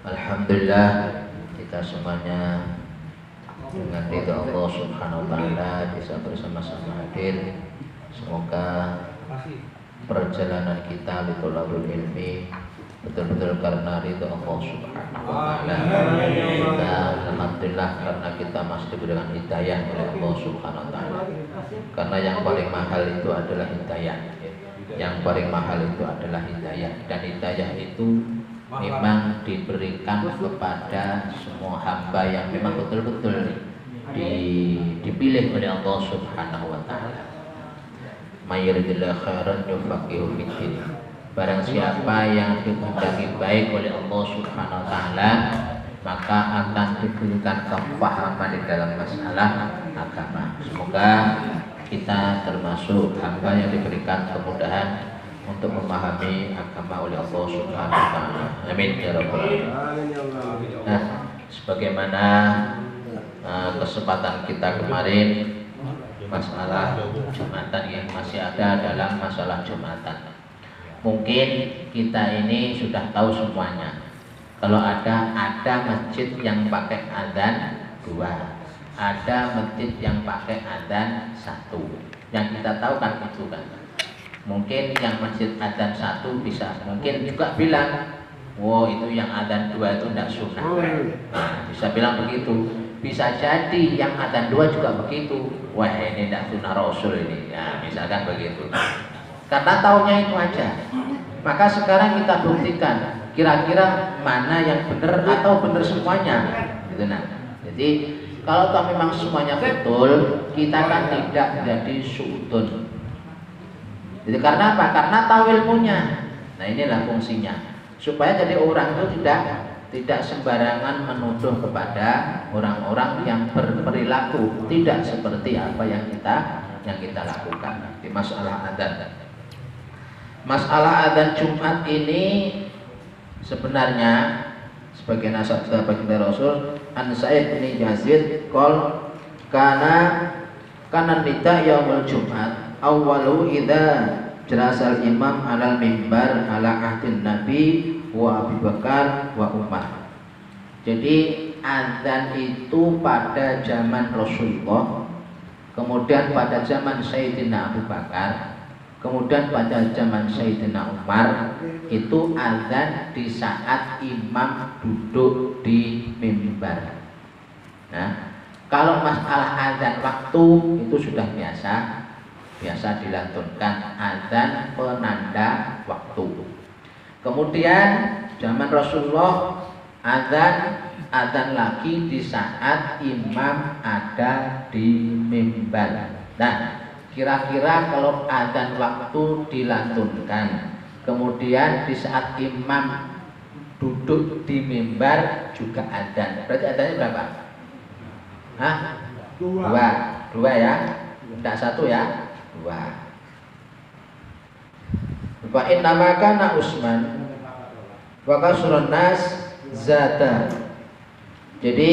Alhamdulillah kita semuanya dengan ridha Allah Subhanahu wa taala bisa bersama-sama hadir. Semoga perjalanan kita di thalabul ilmi betul-betul karena ridha Allah Subhanahu wa taala. Kita alhamdulillah karena kita masih diberikan hidayah oleh Allah Subhanahu wa taala. Karena yang paling mahal itu adalah hidayah. Yang paling mahal itu adalah hidayah, dan hidayah itu memang diberikan kepada semua hamba yang memang betul-betul dipilih oleh Allah Subhanahu wa taala. Mayuridillahu khairan yufaqihu fiddin. Barang siapa yang dikehendaki baik oleh Allah Subhanahu wa taala, maka akan diberikan kefahaman di dalam masalah agama. Semoga kita termasuk hamba yang diberikan kemudahan untuk memahami agama oleh Allah Subhanahu wa taala. Amin ya rabbal alamin. Nah, sebagaimana kesempatan kita kemarin, masalah Jumatan yang masih ada dalam masalah Jumatan. Mungkin kita ini sudah tahu semuanya. Kalau ada masjid yang pakai adzan 2, ada masjid yang pakai adzan 1. Yang kita tahu kan itu kan. Mungkin yang masjid adzan 1 bisa mungkin juga bilang, wow itu yang adzan 2 itu tidak sunnah. Nah, bisa bilang begitu. Bisa jadi yang adzan 2 juga begitu. Wah ini tidak sunnah Rasul ini. Ya misalkan begitu. Karena taunya itu aja. Maka sekarang kita buktikan kira-kira mana yang benar atau benar semuanya. Gitu nah. Jadi kalau toh memang semuanya betul, kita kan tidak jadi suudun. Jadi karena apa? Karena tahu ilmunya. Nah inilah fungsinya. Supaya jadi orang itu tidak sembarangan menuduh kepada orang-orang yang berperilaku tidak seperti apa yang kita lakukan di masalah adzan. Masalah adzan Jumat ini sebenarnya sebagai nasabah baginda Rasul, An Sa'id bin Yazid qol kana nida yaumul Jumat awwalu idza jerasal imam alal mimbar ala ahdin Nabi wa Abu Bakar wa Umar. Jadi adzan itu pada zaman Rasulullah, kemudian pada zaman Sayyidina Abu Bakar, kemudian pada zaman Sayyidina Umar. Itu adzan di saat imam duduk di mimbar. Nah, kalau masalah adzan waktu itu sudah biasa dilantunkan adzan penanda waktu. Kemudian zaman Rasulullah adzan lagi di saat imam ada di mimbar. Nah, kira-kira kalau adzan waktu dilantunkan, kemudian di saat imam duduk di mimbar juga adzan, berarti adzannya berapa? Hah? 2 ya? Tidak 1 ya? 2. Fa inna makana Utsman wa kasrun nas zata. Jadi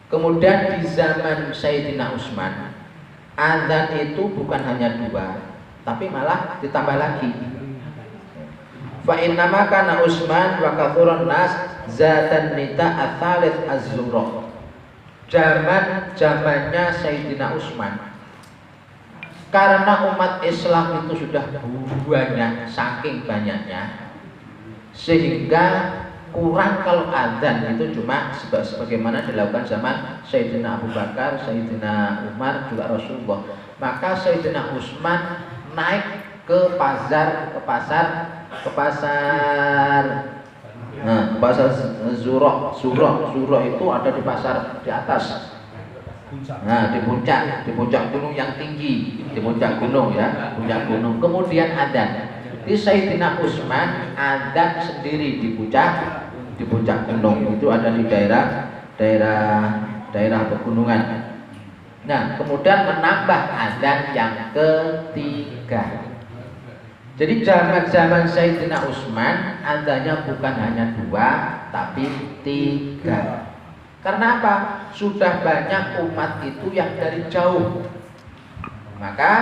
kemudian di zaman Sayyidina Utsman adzan itu bukan hanya 2, tapi malah ditambah lagi. Fa inna makana Utsman wa kasrun nas zatan nita ats-tsalits az-zuhra. Zamannya Sayyidina Utsman, karena umat Islam itu sudah banyak, saking banyaknya, sehingga kurang kalau adzan itu cuma sebagaimana dilakukan zaman Sayyidina Abu Bakar, Sayyidina Umar, juga Rasulullah. Maka Sayyidina Utsman naik ke pasar Zurah itu ada di pasar di atas. Nah, di puncak gunung yang tinggi, di puncak gunung ya, puncak gunung. Kemudian adzan. Di Sayyidina Utsman adzan sendiri di puncak gunung. Itu ada di daerah pegunungan. Nah, kemudian menambah adzan yang ketiga. Jadi zaman Sayyidina Utsman adzannya bukan hanya 2 tapi 3. Karena apa? Sudah banyak umat itu yang dari jauh. Maka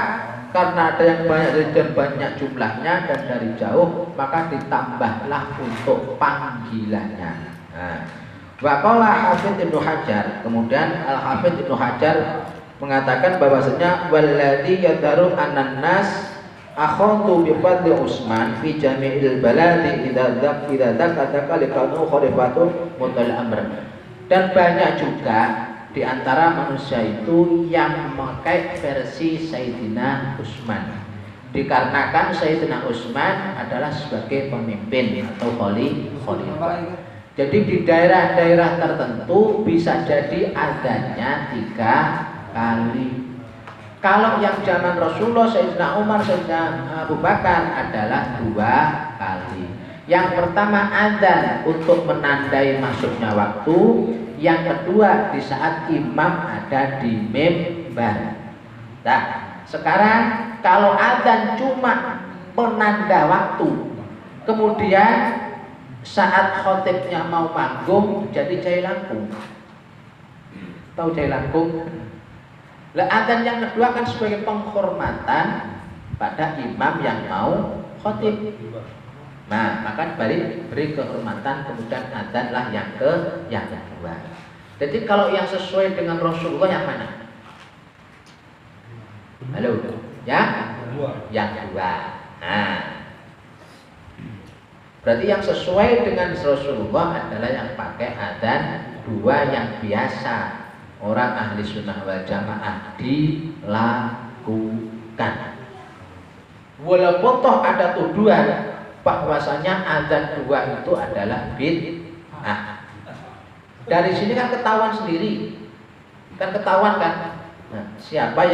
karena ada yang banyak dan banyak jumlahnya dan dari jauh, maka ditambahlah untuk panggilannya. Nah, waqala Hafidz Ibnu Hajar, kemudian Al-Hafidz Ibnu Hajar mengatakan bahwasanya walladzi yadharu anan nas akhadtu bi fadli Utsman fi jami'il baladi idza dzakata likanu khalifatu mutal amr. Dan banyak juga di antara manusia itu yang memakai versi Sayyidina Utsman, dikarenakan Sayyidina Utsman adalah sebagai pemimpin atau khalifah. Jadi di daerah-daerah tertentu bisa jadi adanya 3 kali. Kalau yang zaman Rasulullah, Sayyidina Umar, Sayyidina Abu Bakar adalah 2 kali. Yang pertama adzan untuk menandai masuknya waktu. Yang kedua di saat imam ada di mimbar. Nah, sekarang kalau adzan cuma penanda waktu, kemudian saat khotibnya mau manggung jadi jailangkung. Tahu jailangkung? Lah adzan yang kedua kan sebagai penghormatan pada imam yang mau khotib. Nah, maka beri kehormatan, kemudian adzanlah yang kedua. Jadi kalau yang sesuai dengan Rasulullah yang mana? Halo, yang kedua. Nah, berarti yang sesuai dengan Rasulullah adalah yang pakai adzan 2 yang biasa orang ahli sunnah wal jamaah dilakukan. Walaupun toh ada tuduhan bahwasanya adzan 2 itu adalah bid'ah. Dari sini kan ketahuan sendiri, kan ketahuan kan. Nah, siapa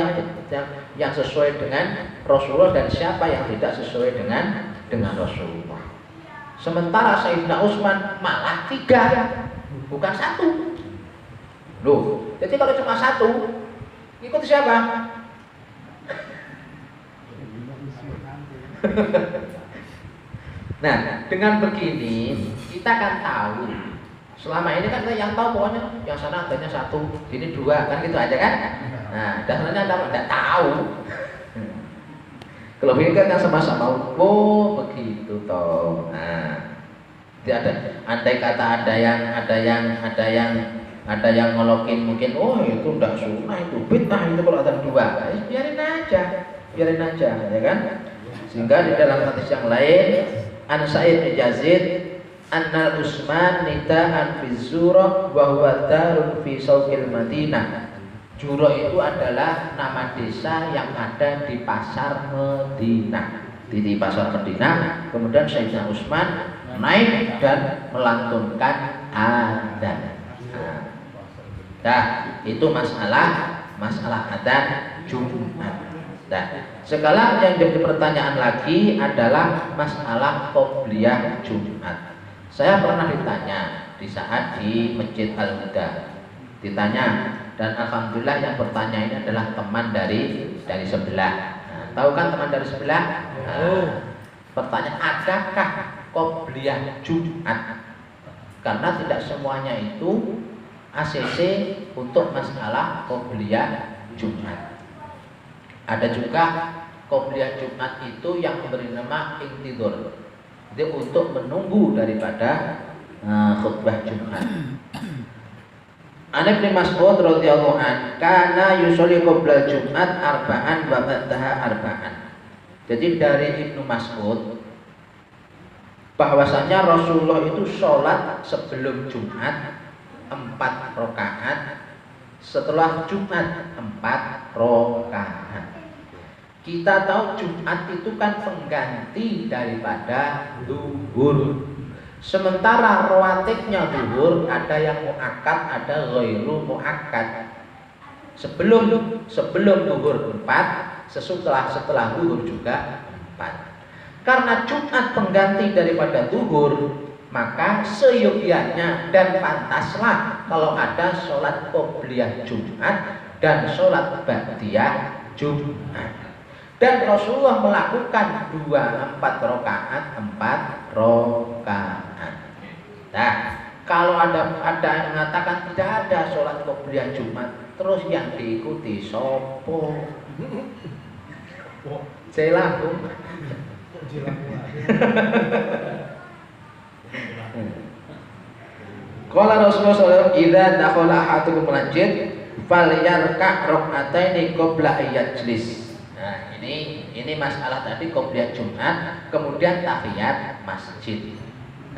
yang sesuai dengan Rasulullah dan siapa yang tidak sesuai dengan Rasulullah. Sementara Sayyidina Utsman malah 3, bukan 1. Loh, jadi kalau cuma 1, ikut siapa? Nah, dengan begini kita kan tahu. Selama ini kan kita yang tahu pokoknya yang sana adanya 1, ini 2, kan gitu aja kan? Nah, dasarnya tidak tahu. Kalau begini kan sama-sama, oh begitu toh. Nah, tidak ada. Andai kata ada yang ngolokin mungkin, oh itu tidak sunnah, itu bid'ah itu kalau ada 2, biarin aja, ya kan? Sehingga di dalam hadis yang lain, An Sa'id bin Yazid Anna Utsman nida'an fi Zurah wa huwa darun fi Sauqil Madinah. Jurah itu adalah nama desa yang ada di pasar Madinah. Di pasar Madinah, kemudian Sayyidina Utsman naik dan melantunkan adzan. Nah, itu masalah adzan Jumat. Nah, sekarang yang jadi pertanyaan lagi adalah masalah qobliyah Jumat. Saya pernah ditanya di saat di Masjid Al-Huda, ditanya, dan alhamdulillah yang bertanya ini adalah teman dari sebelah. Nah, tahu kan teman dari sebelah? Nah, pertanyaan, adakah qobliyah Jumat? Karena tidak semuanya itu ACC untuk masalah qobliyah Jumat. Ada juga qobliyah Jumat itu yang memberi nama intidhar. Dia untuk menunggu daripada khutbah Jumat. An Ibnu Mas'ud radhiyallahu an kana yusolli qabla Jumat arba'an wa ba'daha arba'an. Jadi dari Ibnu Mas'ud bahwasanya Rasulullah itu sholat sebelum Jumat 4 rakaat, setelah Jumat 4 rakaat. Kita tahu Jumat itu kan pengganti daripada zuhur. Sementara rawatibnya zuhur ada yang muakkad, ada ghairu muakkad. Sebelum zuhur 4, setelah zuhur juga 4. Karena Jumat pengganti daripada zuhur, maka seyogyanya dan pantaslah kalau ada sholat qobliyah Jumat dan sholat ba'diyah Jumat. Dan Rasulullah melakukan 4 rakaat. Nah, kalau ada yang mengatakan tidak ada sholat qobliyah Jumat, terus yang diikuti sopo? Jelangkung. Qala Rasulullah sallallahu alaihi wasallam, "Idza dakhala ahadukum masjid falyarka' rak'ataini qabla ayyajlis." Nah, ini masalah tadi qobliyah Jumat, kemudian tahiyat masjid.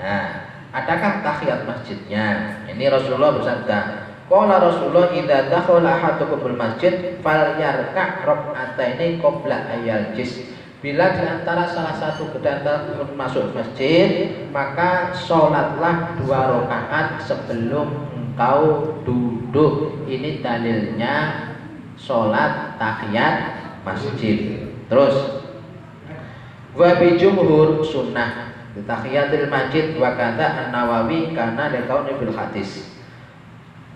Nah, adakah tahiyat masjidnya? Ini Rasulullah bersabda, qala Rasulullah, "Idza dakhala ahadukum masjid falyarka' rak'ataini qabla ayyajlis." Bila di antara salah satu kedatangan masuk masjid, maka sholatlah 2 rakaat sebelum engkau duduk. Ini dalilnya sholat tahiyat masjid. Terus, wa bi jumhur sunnah tahiyatul masjid wa kata An-Nawawi karena dikauni bil hadis.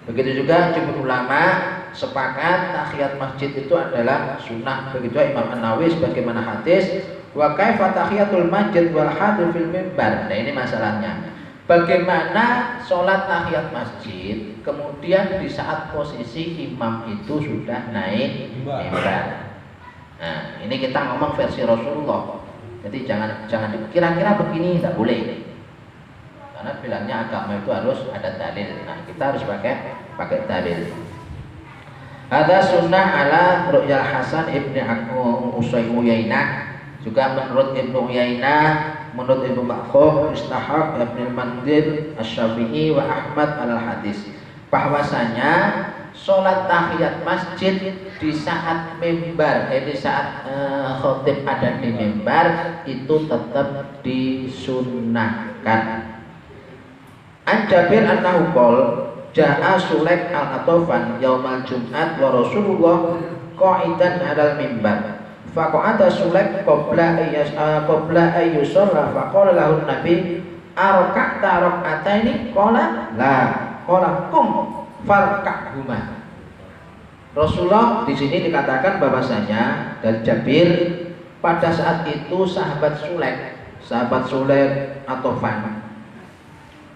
Begitu juga jumhur ulama sepakat tahiyat masjid itu adalah sunnah. Begitu Imam An-Nawawi sebagaimana hadis, wa kaifa tahiyatul masjid wal hadir fil mimbar. Nah, ini masalahnya. Bagaimana sholat tahiyat masjid kemudian di saat posisi imam itu sudah naik mimbar. Nah, ini kita ngomong versi Rasulullah. Jadi jangan kira-kira begini, tidak boleh. Karena bilangnya agama itu harus ada dalil. Nah, kita harus pakai dalil. Ada sunnah ala Ru'yal Hasan ibni Uyainah, juga menurut Ibnu Uyainah, menurut Ibnu Makhuf, Istahab, Ibnu Mandir, Asy-Syafi'i wa Ahmad al-Hadis, bahwasanya sholat tahiyat masjid di saat mimbar, di saat khotib ada di mimbar itu tetap disunnahkan. An Jabir annahu qala Ja'a Sulaik al-Atofan yaumal Jum'at wa Rasulullah qa'idan 'alal mimbar. Faqa'ada Sulaik qabla ayyusalla faqala lahu Nabi araka'ta rak'ataini qala la qala kum farka'huma. Rasulullah di sini dikatakan bahwasanya dari Jabir pada saat itu sahabat Sulaik Atofan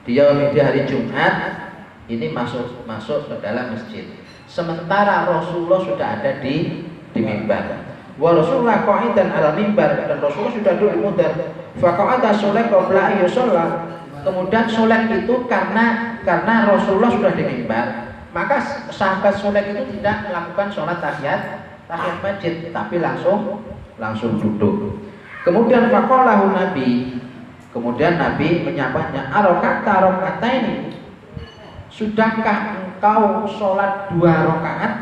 dia di hari Jumat ini masuk ke dalam masjid. Sementara Rasulullah sudah ada di mimbar. Wa Rasulullah qa'idan 'ala mimbar, dan Rasulullah sudah duduk di mimbar. Fa qa'ada Sulaik qabla ayyusalla. Kemudian Sulaik itu karena Rasulullah sudah di mimbar, maka sahabat Sulaik itu tidak melakukan sholat tahiyat masjid, tapi langsung duduk. Kemudian faqalahu Nabi, kemudian Nabi menyapanya, "Araka'ta ini, sudahkah engkau sholat 2 rakaat?"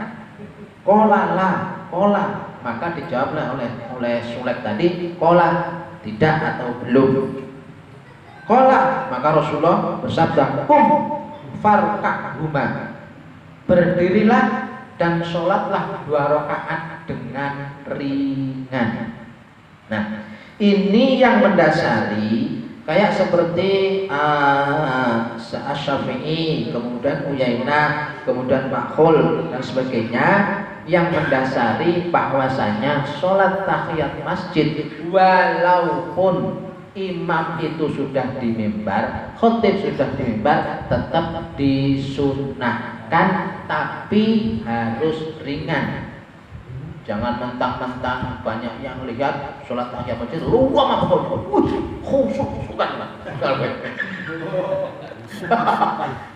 Qala la, qala. Maka dijawablah oleh Sulaik tadi, qala, tidak atau belum. Qala, maka Rasulullah bersabda, "Qum farka'huma." Berdirilah dan sholatlah 2 rakaat dengan ringan. Nah, ini yang mendasari kayak seperti Asy-Syafi'i, kemudian Uyainah, kemudian Makhul dan sebagainya, yang mendasari bahwasanya sholat tahiyat masjid walaupun imam itu sudah di mimbar, khotib sudah di mimbar, tetap disunnahkan, tapi harus ringan. Jangan mentang-mentang banyak yang lihat sholat tahiyat masjid luang apa khusyuk kan.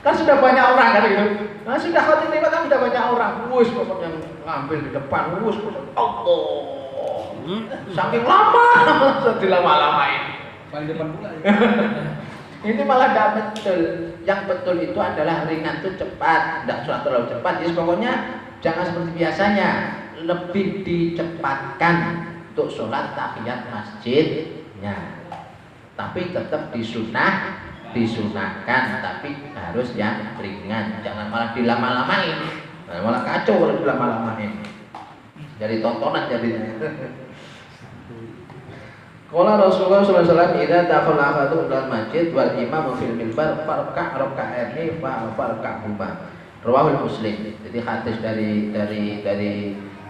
Kan sudah banyak orang kan gitu. Nah, sudah khotib lewat kan sudah banyak orang. Wus pokoknya ngambil di depan, wus Allah. Saking lama dilama-lamain. Paling depan pula. Ini malah tidak betul. Yang betul itu adalah ringan itu cepat, tidak sholat terlalu cepat. Jadi pokoknya jangan seperti biasanya, lebih dicepatkan untuk sholat tahiyat masjidnya. Tapi tetap disunahkan, tapi harus yang ringan. Jangan malah dilama-lamain, malah kacau kalau dilama-lamain. Jadi tontonan jadinya. Qala Rasulullah sallallahu alaihi wasallam, "Idza dakhala ahadukum ilal masjid wal imamu fil minbar farka' raka'aini farka'huma." Rawahul Muslim. Jadi hadis dari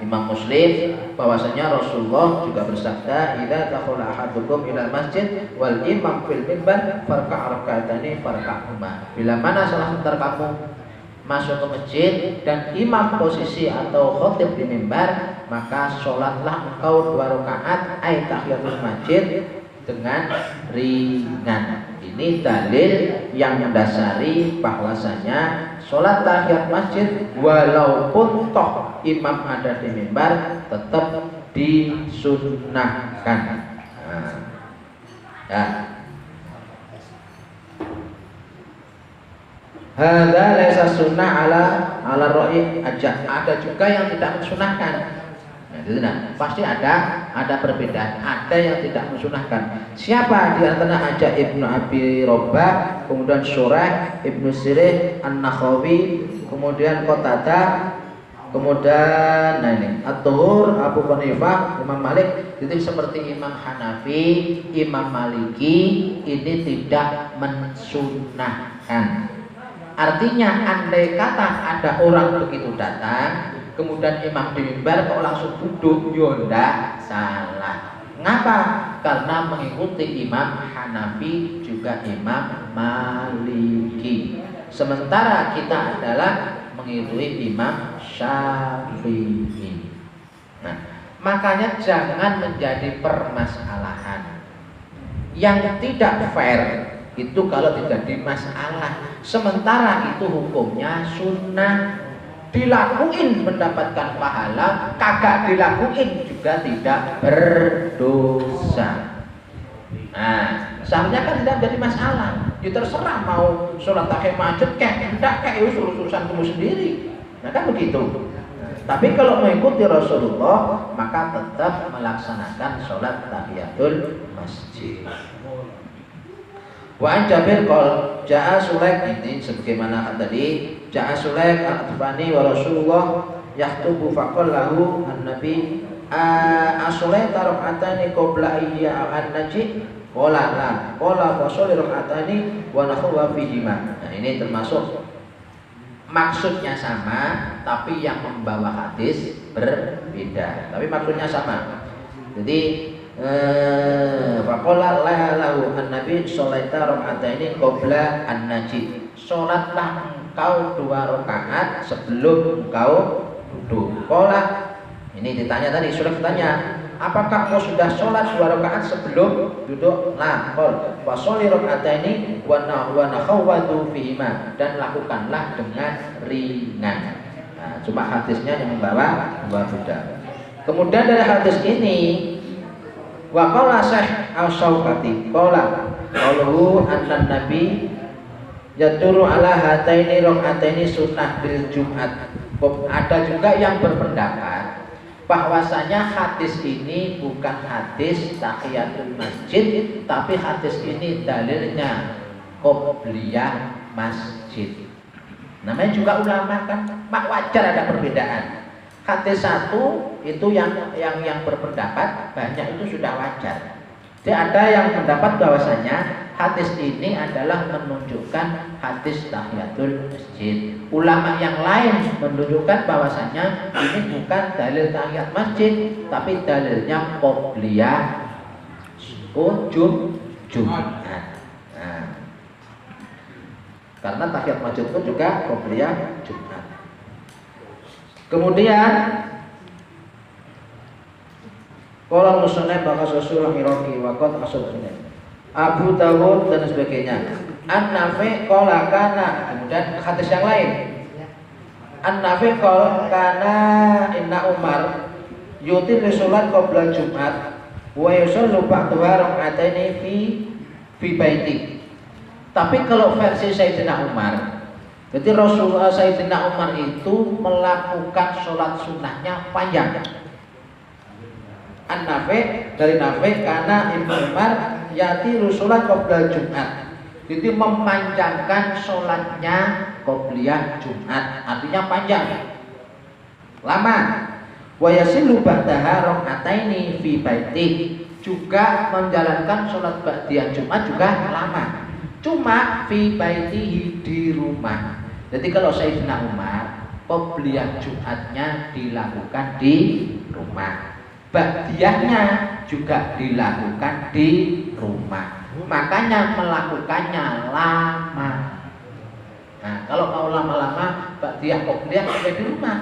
Imam Muslim bahwasanya Rasulullah juga bersabda, "Idza dakhala ahadukum ilal masjid wal imam fil minbar farka' raka'ataini farka'huma." Bila mana salah sebentar kamu masuk ke masjid dan imam posisi atau khotib di mimbar, maka sholatlah engkau 2 rakaat ay tahiyatul masjid dengan ringan. Ini dalil yang mendasari bahwasanya sholat tahiyat masjid walaupun toh imam ada di mimbar tetap disunnahkan. Ya. Hadza laisa sunnah ala ra'i aja. Ada juga yang tidak mensunahkan. Nah, pasti ada perbedaan. Ada yang tidak mensunahkan. Siapa di antara Aja Ibnu Abi Robah, kemudian Surah Ibnu Sirih, An-Nakhawi, kemudian Qatadah, kemudian At-Tuhur, Abu Hanifah, Imam Malik. Itu seperti Imam Hanafi, Imam Maliki ini tidak mensunahkan. Artinya andai kata ada orang begitu datang, kemudian imam di mimbar kok langsung duduk, yonda salah. Ngapa? Karena mengikuti Imam Hanafi juga Imam Maliki. Sementara kita adalah mengikuti Imam Syafi'i. Nah, makanya jangan menjadi permasalahan yang tidak fair. Itu kalau tidak dimasalah, sementara itu hukumnya sunnah, dilakuin mendapatkan pahala, kagak dilakuin juga tidak berdosa. Nah, seharusnya kan tidak jadi masalah. Ya terserah mau sholat tahiyat masjid kayak tidak kayak urusan kamu sendiri. Nah kan begitu. Tapi kalau mengikuti Rasulullah maka tetap melaksanakan sholat tahiyatul masjid. Wa Jabir qol jaa Sulaik, ini sebagaimana tadi, jaa Sulaik al-Atbani wa Rasulullah yaktubu faqal lahu an-nabi as-Sulaik rak'atani qabla ayya an-naji qala la qala wa sholli rak'atani wa nakhwa fihima. Nah ini termasuk maksudnya sama tapi yang membawa hadis berbeda, tapi maksudnya sama. Jadi faqala lahu an-nabi sholaita rak'ataini qabla an-naji. Salatlah engkau 2 rakaat sebelum engkau duduk. Qala, ini ditanya tadi, sudah ditanya, apakah kau sudah sholat 2 rakaat sebelum duduk? Nah, qol wa sholli rak'ataini wa nakhawwadu fihima, dan lakukanlah dengan ringan. Nah, cuma hadisnya yang membawa beda. Kemudian dari hadis ini wa qala Syekh Al-Syaukati qala qaluhu anna nabi yaduru ala hataini rak'ataini sunnah bil Jumat. Ada juga yang berpendapat bahwasanya hadis ini bukan hadis tahiyatul masjid, tapi hadis ini dalilnya qobliyah masjid. Namanya juga ulama kan, wajar ada perbedaan. Hadis satu itu yang berpendapat banyak itu sudah wajar. Jadi ada yang mendapat bahwasanya hadis ini adalah menunjukkan hadis tahiyatul masjid. Ulama yang lain menunjukkan bahwasanya ini bukan dalil tahiyat masjid, tapi dalilnya qobliyah Jumat. Nah, karena tahiyat masjid pun juga qobliyah Jumat. Kemudian kalau musonef bahas Rasulullah Iraqi wakot asal-asal Abu Dawud dan sebagainya. An-Nafi qala kana, kemudian hadis yang lain. An-Nafi qala kana inna Umar yutir salat qabla Jumat wa yusallu ba'daha rak'ataini fi baiti. Tapi kalau versi Sayyidina Umar, jadi Rasulullah Sayyidina Umar itu melakukan sholat sunnahnya panjang. An-Nafi dari Nafi karena Ibnu Umar yati sholat qabla Jumat. Jadi memanjangkan sholatnya qobliyah Jumat, artinya panjang, lama. Wa yasillu ba'daha rak'ataini fi baiti, juga menjalankan sholat ba'diyah Jumat juga lama. Cuma fi baitihi, di rumah. Jadi kalau Sayyidina Umar qobliyah Jumatnya dilakukan di rumah, ba'diyahnya juga dilakukan di rumah. Makanya melakukannya lama. Nah, kalau mau lama-lama ba'diyah qobliyah sampai di rumah.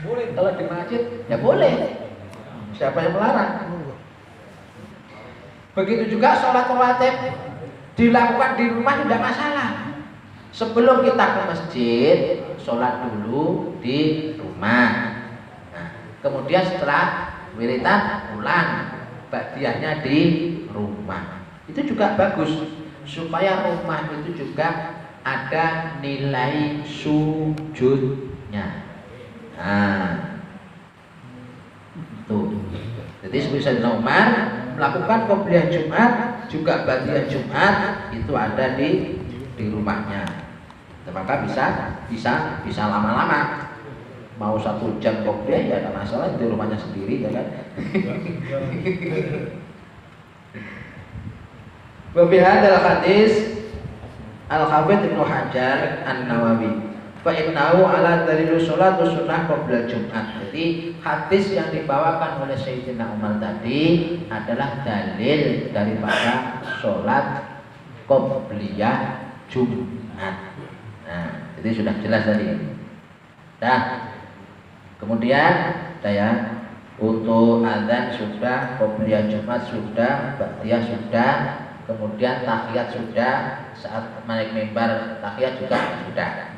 Boleh. Kalau di masjid ya boleh. Siapa yang melarang? Begitu juga sholat rawatib dilakukan di rumah tidak masalah. Sebelum kita ke masjid, sholat dulu di rumah. Nah, kemudian setelah wiridan pulang, ba'diyahnya di rumah. Itu juga bagus supaya rumah itu juga ada nilai sujudnya. Nah, tuh. Jadi seperti Sayyidina Umar melakukan qobliyah Jumat juga ba'diyah Jumat itu ada di rumahnya. Maka bisa lama-lama. Mau 1 jam qobliyah ya ada masalah di rumahnya sendiri, ya kan? Wa bi hadzal hadis Al-Hafidz Ibnu Hajar An-Nawawi fa innahu ala dalilu sholatu sunnah qabla Jumat. Jadi hadis yang dibawakan oleh Sayyidina Umar tadi adalah dalil daripada sholat qabliyah Jumat. Nah, jadi sudah jelas tadi. Nah, kemudian saya untuk azan sudah, qabliyah Jumat sudah, ba'diyah sudah, kemudian tahiyat sudah, saat naik mimbar tahiyat juga sudah.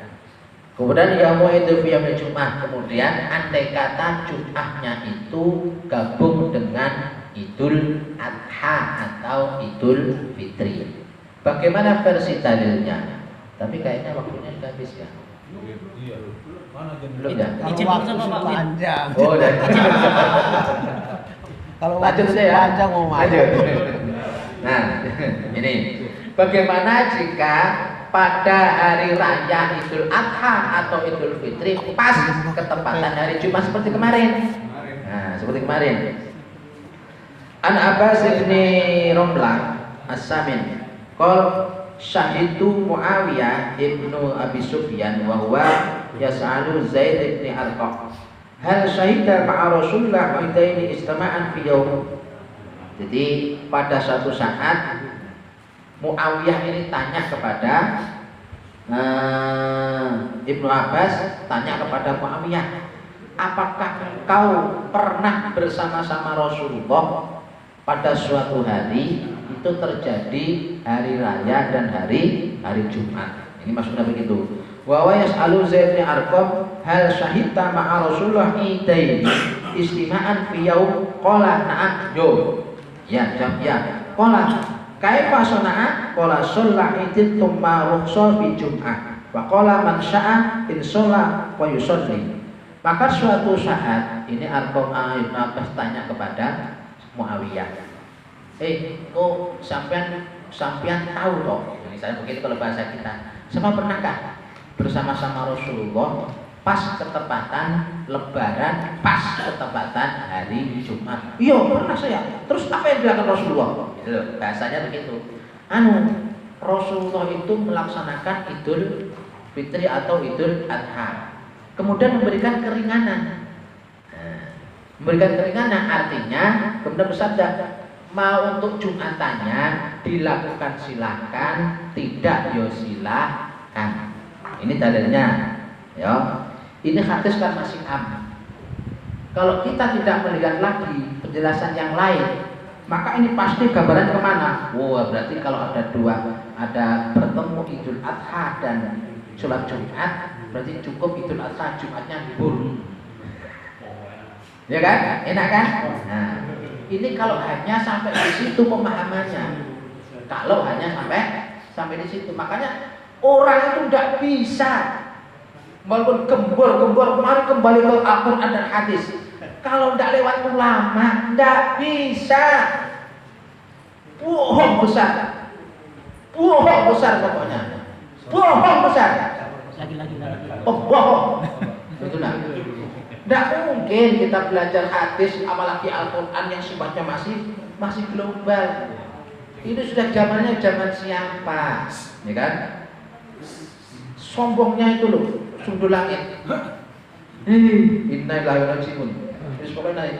Kemudian yaumul idul fi yaumil Jumat, kemudian andai kata Jumatnya itu gabung dengan Idul Adha atau Idul Fitri. Bagaimana versi dalilnya? Tapi kayaknya waktunya sudah habis ya. Iya. Mana jam Belum ya? Kalau waktu panjang. Oh, udah. Kalau lanjut waktu saja ya. panjang mau Lanjut. Nah, ini bagaimana jika pada hari raya Idul Adha atau Idul Fitri pas ketepatan hari Jumat seperti kemarin? Nah, seperti kemarin. An Abbas bin Romlah As-Samin qol syahidu Muawiyah ibnu Abi Sufyan wa huwa yas'alu Zaid bin Arqam hal syahida ma'a Rasulullah idaini istama'an fi yaum. Jadi pada suatu saat Muawiyah ini tanya kepada Ibnu Abbas, tanya kepada Muawiyah, apakah engkau pernah bersama-sama Rasulullah pada suatu hari itu terjadi hari raya dan hari Jumat? Ini maksudnya begitu. Wa yas'alu Zaid bin Arqam hal syahidta ma'a Rasulullah idain istima'an fi yaum qala na'am yo. Ya, jam ya. Qala kaifa sana'a qala shallaitu thumma rukhsa fi Jum'ah wa qala man sya'a in shalla wa yusalli. Maka suatu saat ini Arqam Ibnu Abbas tanya kepada Muawiyah, kok sampean tahu toh? Misalnya begitu kalau bahasa kita, sama pernahkah bersama-sama Rasulullah pas ketepatan Lebaran, pas ketepatan hari Jumat? Iya, pernah saya. Terus apa yang dilakukan Rasulullah? Bahasanya begitu. Rasulullah itu melaksanakan Idul Fitri atau Idul Adha, kemudian memberikan keringanan. Memberikan keringanan artinya kemudian bersabda, mau untuk Jumatannya dilakukan silakan, tidak yo silakan. Ini dalilnya, ya. Ini hadis kan masih am. Kalau kita tidak melihat lagi penjelasan yang lain, maka ini pasti gambaran kemana? Wah, berarti kalau ada bertemu Idul Adha dan sholat Jumat, berarti cukup Idul Adha Jumatnya libur. Ya kan? Enak kan? Nah, ini kalau hanya sampai di situ pemahamannya. Kalau hanya sampai di situ, makanya orang itu tidak bisa walaupun gembor kembali ke Al-Quran dan hadis. Kalau tidak lewat ulama, tidak bisa. Bohong besar pokoknya. Bohong besar. Lagi. Bohong. Itu nah. Tidak mungkin kita belajar hadis apalagi Al-Quran yang sifatnya masih global. Ini sudah zamannya zaman siapa, ya kan? Sombongnya itu loh, sundul langit. Innalillahi wa inna ilaihi raji'un.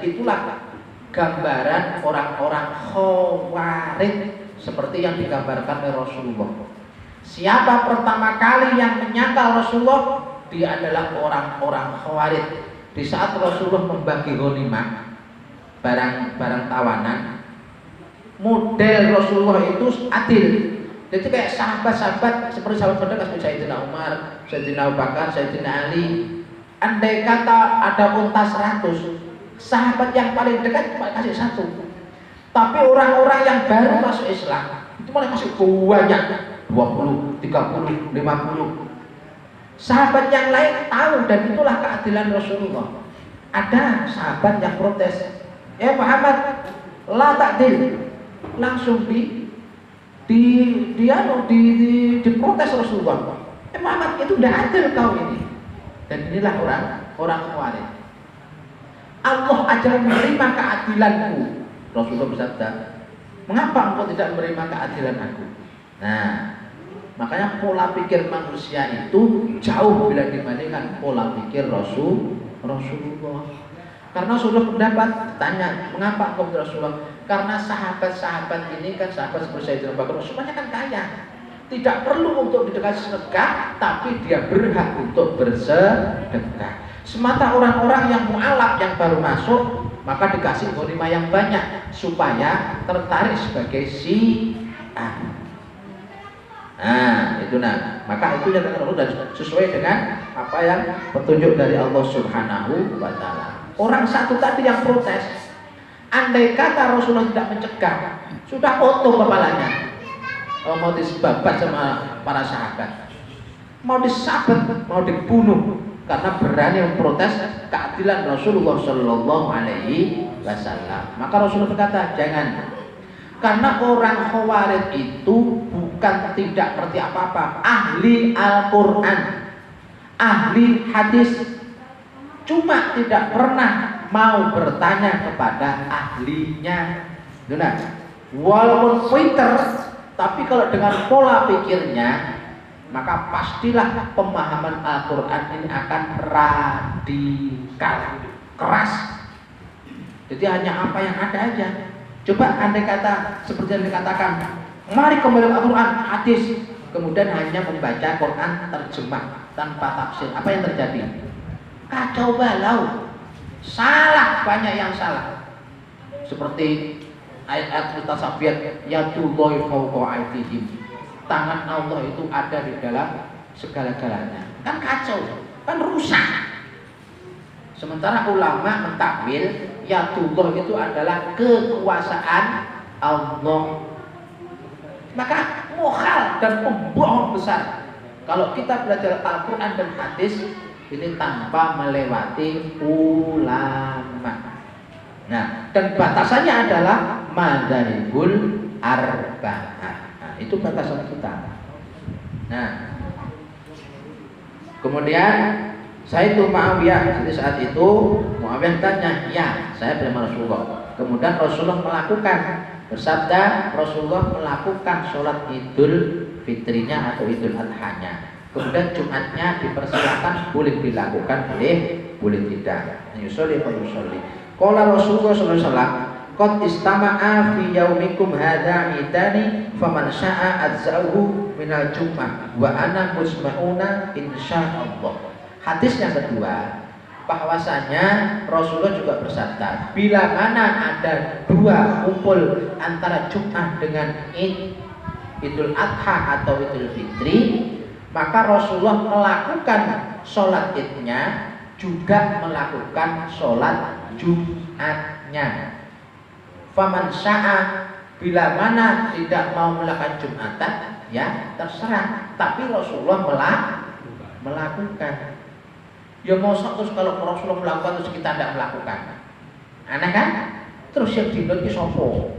Itulah gambaran orang-orang Khawarij seperti yang digambarkan oleh Rasulullah. Siapa pertama kali yang menyangkal Rasulullah? Dia adalah orang-orang Khawarij Di saat Rasulullah membagi ghanimah, barang tawanan, model Rasulullah itu adil. Jadi kayak sahabat-sahabat seperti sahabat Badar seperti Sayyidina Umar, Sayyidina Abu Bakar, Sayyidina Ali. Andai kata ada unta 100, sahabat yang paling dekat cuma kasih 1. Tapi orang-orang yang baru masuk Islam itu malah kasih banyak, 20, 30, 50. Sahabat yang lain tahu, dan itulah keadilan Rasulullah. Ada sahabat yang protes, ya Muhammad, la ta'dil, langsung diprotes Rasulullah. Muhammad, itu tidak adil kau ini. Dan inilah orang Khawarij. Allah aja menerima keadilanku. Rasulullah bersabda, mengapa engkau tidak menerima keadilan aku? Nah, makanya pola pikir manusia itu jauh bila dibandingkan pola pikir Rasulullah. Karena Rasulullah pendapat, tanya, mengapa engkau Rasulullah? Karena sahabat-sahabat ini kan sahabat seperti Sayyidina Abu Bakar, semuanya kan kaya. Tidak perlu untuk dikasih sedekah, tapi dia berhak untuk bersedekah. Semata orang-orang yang mu'alaf yang baru masuk, maka dikasih ghanimah yang banyak supaya tertarik sebagai syiah. Nah, itu maka itu yang sesuai dengan apa yang petunjuk dari Allah Subhanahu wa taala. Orang satu tadi yang protes, andai kata Rasulullah tidak mencegah, sudah potong kepalanya. Mau disebabat sama para sahabat, mau disabet, mau dibunuh karena berani memprotes keadilan Rasulullah Shallallahu Alaihi Wasallam. Maka Rasulullah berkata, jangan, karena orang Khawarij itu bukan tidak ngerti apa-apa, ahli Al-Quran, ahli hadis, cuma tidak pernah mau bertanya kepada ahlinya. Walaupun Twitter, tapi kalau dengan pola pikirnya, maka pastilah pemahaman Al-Quran ini akan radikal, keras. Jadi hanya apa yang ada aja. Coba andai kata seperti yang dikatakan, mari kembali ke Al-Quran, hadis, kemudian hanya membaca Quran terjemah tanpa tafsir, apa yang terjadi? Kacau balau, salah, banyak yang salah. Seperti ayat-ayat mutasabbihat, yadullahi fawqa aydihim, tangan Allah itu ada di dalam segala-galanya. Kan kacau, kan rusak. Sementara ulama mentakwil yadullah itu adalah kekuasaan Allah. Maka mukhal dan pembohong besar kalau kita belajar Al-Quran dan hadis ini tanpa melewati ulama. Nah, dan batasannya adalah madzhabul arba'ah. Nah, itu batasan kita. Nah, kemudian Sayyidina Muawiyah, jadi saat itu Muawiyah tanya, ya saya bersama Rasulullah. Kemudian Rasulullah melakukan, bersabda Rasulullah melakukan sholat Idul Fitrinya atau Idul Adhanya. Kemudian Jumatnya dipersilakan, boleh dilakukan, boleh tidak. Yusolli fa yusolli. Qala Rasulullah sallallahu alaihi wasallam, qad istama'a fi yaumikum hadza idani faman syaa'a adza'uhu minal jum'ah wa ana musma'una insyaallah. Hadis yang kedua, bahwasanya Rasulullah juga bersabda, bila mana ada dua kumpul antara Jumat dengan Idul Adha atau Idul Fitri, maka Rasulullah melakukan sholat idnya juga melakukan sholat Jumatnya. Faman sya'a, bila mana tidak mau melakukan Jumatan, ya terserah. Tapi Rasulullah melakukan. Ya mau terus kalau Rasulullah melakukan terus kita tidak melakukan, aneh kan? Terus yang dinut ki sopo?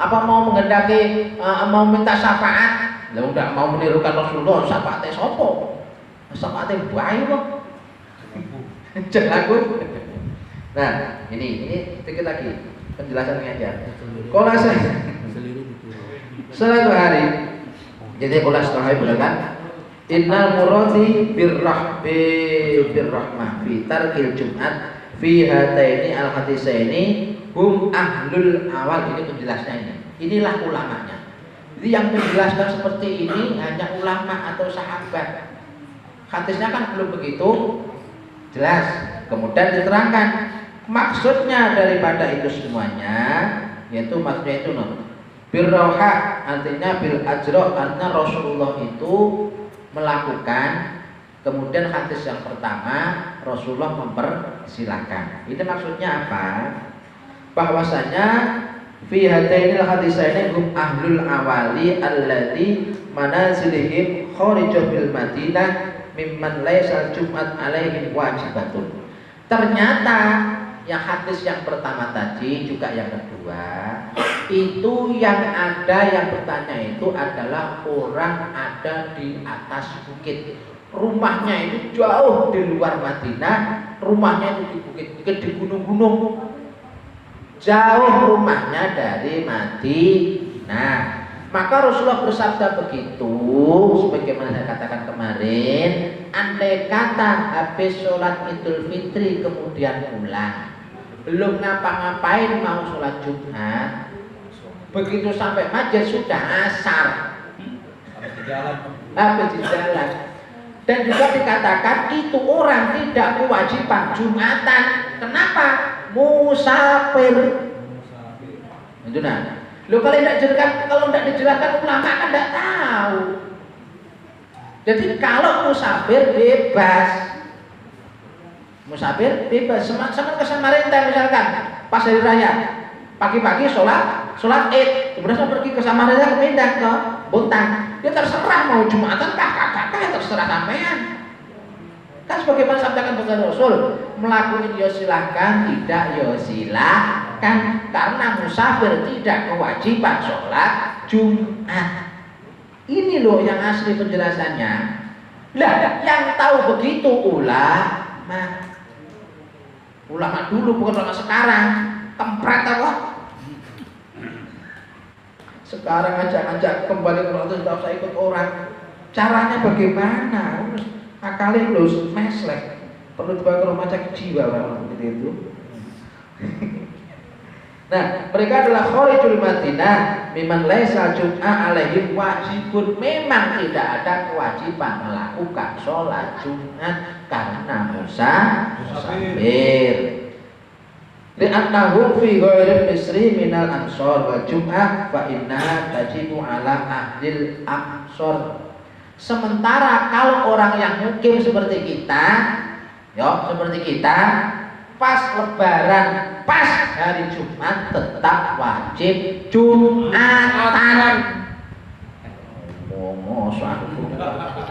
Apa mau menghendaki mau minta syafaat? Lah enggak mau menirukan Rasulullah, syafaatnya sopo? Syafaatnya bae kok. Jelaku. Nah, ini sedikit lagi penjelasannya aja. Kalau saya suatu hari, jadi kalau setelah hari kan, innal muradi birrahmah fi tarkil Jum'at fi hataini al hadisaini hum ahlul awal. Ini penjelasnya ini. Inilah ulamanya. Jadi yang menjelaskan seperti ini hanya ulama atau sahabat. Hadisnya kan belum begitu. Jelas. Kemudian diterangkan maksudnya daripada itu semuanya, yaitu maksudnya itu birroha, artinya bil ajro, artinya Rasulullah itu melakukan. Kemudian hadis yang pertama Rasulullah mempersilahkan. Ini maksudnya apa? Bahwasanya fi hadainil hadisaini hum ahlul awali alladzi manazilihim kharijah bil Madinah mimman laisa Jumat alaihim wajibatun. Ternyata yang hadis yang pertama tadi juga yang kedua itu yang ada, yang bertanya itu adalah orang ada di atas bukit. Rumahnya itu jauh di luar Madinah, rumahnya itu di bukit-bukit, di gunung-gunung. Jauh rumahnya dari Madinah. Maka Rasulullah bersabda begitu, sebagaimana saya katakan kemarin, andai kata habis sholat Idul Fitri kemudian pulang, belum ngapa-ngapain mau sholat Jumat, begitu sampai masjid sudah asar, habis di jalan. Dan juga dikatakan itu orang tidak kewajiban Jumatan. Kenapa? Musafir. Itu nah. Lo kalau tidak dijelaskan ulama kan tidak tahu. Jadi kalau musafir bebas. Musafir bebas. Sama ke Samarinda misalkan pas hari raya. Pagi-pagi sholat Id. Kemudian pergi ke Samarinda, pindah ke Bontang. Dia terserah mau Jumatan kakak terserah sampean. Kan sebagaimana sabdakan pesan Rasul, melakukan ya silahkan, tidak ya silahkan, karena musafir tidak kewajiban sholat Jumat. Ini loh yang asli penjelasannya. Lah, yang tahu begitu ulama dulu, bukan ulama sekarang. Kempret apa? Sekarang ajak kembali ke Allah, tidak usah ikut orang. Caranya bagaimana? Akalnya lu meslek. Perlu dibawa ke rumah sakit jiwa orang seperti itu. Nah, mereka adalah kharijul Madinah mimman laisa Jum'ah alaihim wajibun. Memang tidak ada kewajiban melakukan sholat Jumat karena musafir. Li'annahu fi ghairil misri minal ansor wa Jum'ah fa inna tajibu ala ahlil ansor. Sementara kalau orang yang mukim seperti kita, pas lebaran, pas hari Jumat tetap wajib Jumatan.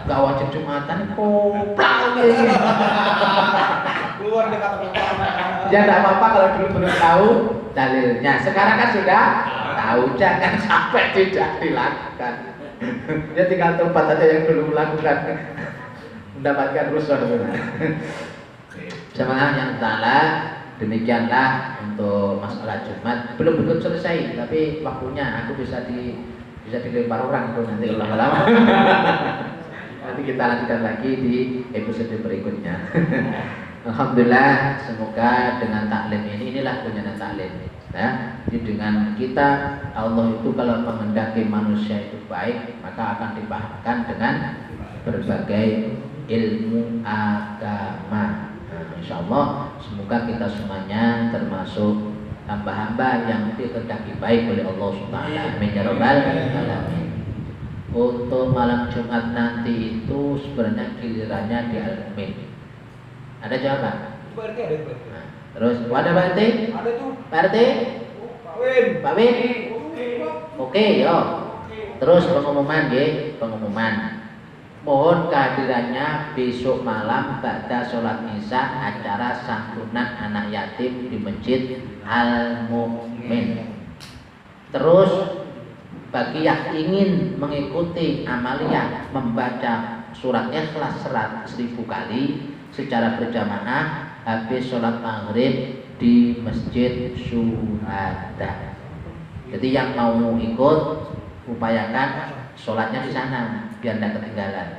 Gak wajib Jumatan, koplang ini. Keluar deh kata Ya tidak apa-apa kalau dulu belum tahu dalilnya. Sekarang kan sudah tahu, jangan sampai tidak dilakukan. Ya tinggal tempat aja yang dulu melakukan, mendapatkan rusuh. Semangat yang salah. Demikianlah untuk masalah Jumat. Belum selesai, tapi waktunya aku bisa dilempar orang itu nanti lama-lama. Nanti kita lanjutkan lagi di episode berikutnya. Alhamdulillah, semoga dengan taklim inilah punya taklim. Ya, jadi dengan kita, Allah itu kalau menghendaki manusia itu baik, maka akan dipahamkan dengan berbagai ilmu agama. Insya Allah, semoga kita semuanya termasuk hamba-hamba yang dikehendaki baik oleh Allah Subhanahu wa taala. Amin ya rabbal alamin. Untuk malam Jumat nanti itu sebenarnya gilirannya di Al-Mumin. Ada jawaban? Berarti ada. Nah, terus ada Pak RT? Ada tuh. Pak RT? Pak Win? Oke, yo. Terus pengumuman ya, pengumuman. Mohon kehadirannya besok malam ba'da sholat isya acara santunan anak yatim di Masjid Al-Mu'min. Terus bagi yang ingin mengikuti amaliyah membaca surat Ikhlas 1000 kali secara berjamaah habis sholat maghrib di Masjid Syuhada. Jadi yang mau ikut upayakan sholatnya di sana biar tidak ketinggalan.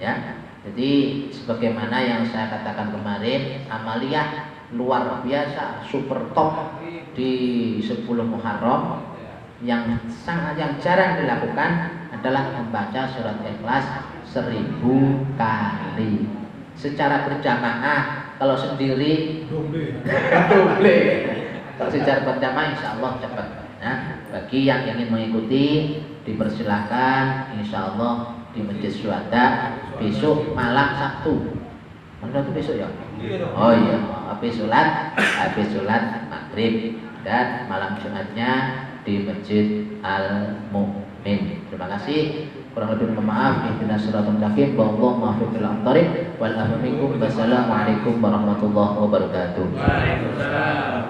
Ya, jadi sebagaimana yang saya katakan kemarin, amaliyah luar biasa, super top di 10 Muharram. Yang jarang dilakukan adalah membaca surat Ikhlas 1000 kali secara berjamaah Kalau sendiri Dombe. doble. Kalau secara berjamaah insya Allah cepat. Nah, bagi yang ingin mengikuti dipersilakan insya Allah di Masjid Syuhada besok malam Sabtu. Mana itu besok ya? Iya dong. Oh iya, habis sholat maghrib dan malam Jumatnya di Masjid Al Mukmin. Terima kasih. Kurang lebih mohon maaf. Ihdinas siratal mustaqim. Wallahu muwaffiq ila aqwamit. Wal afwa minkum. Wassalamualaikum warahmatullahi wabarakatuh. Waalaikumsalam.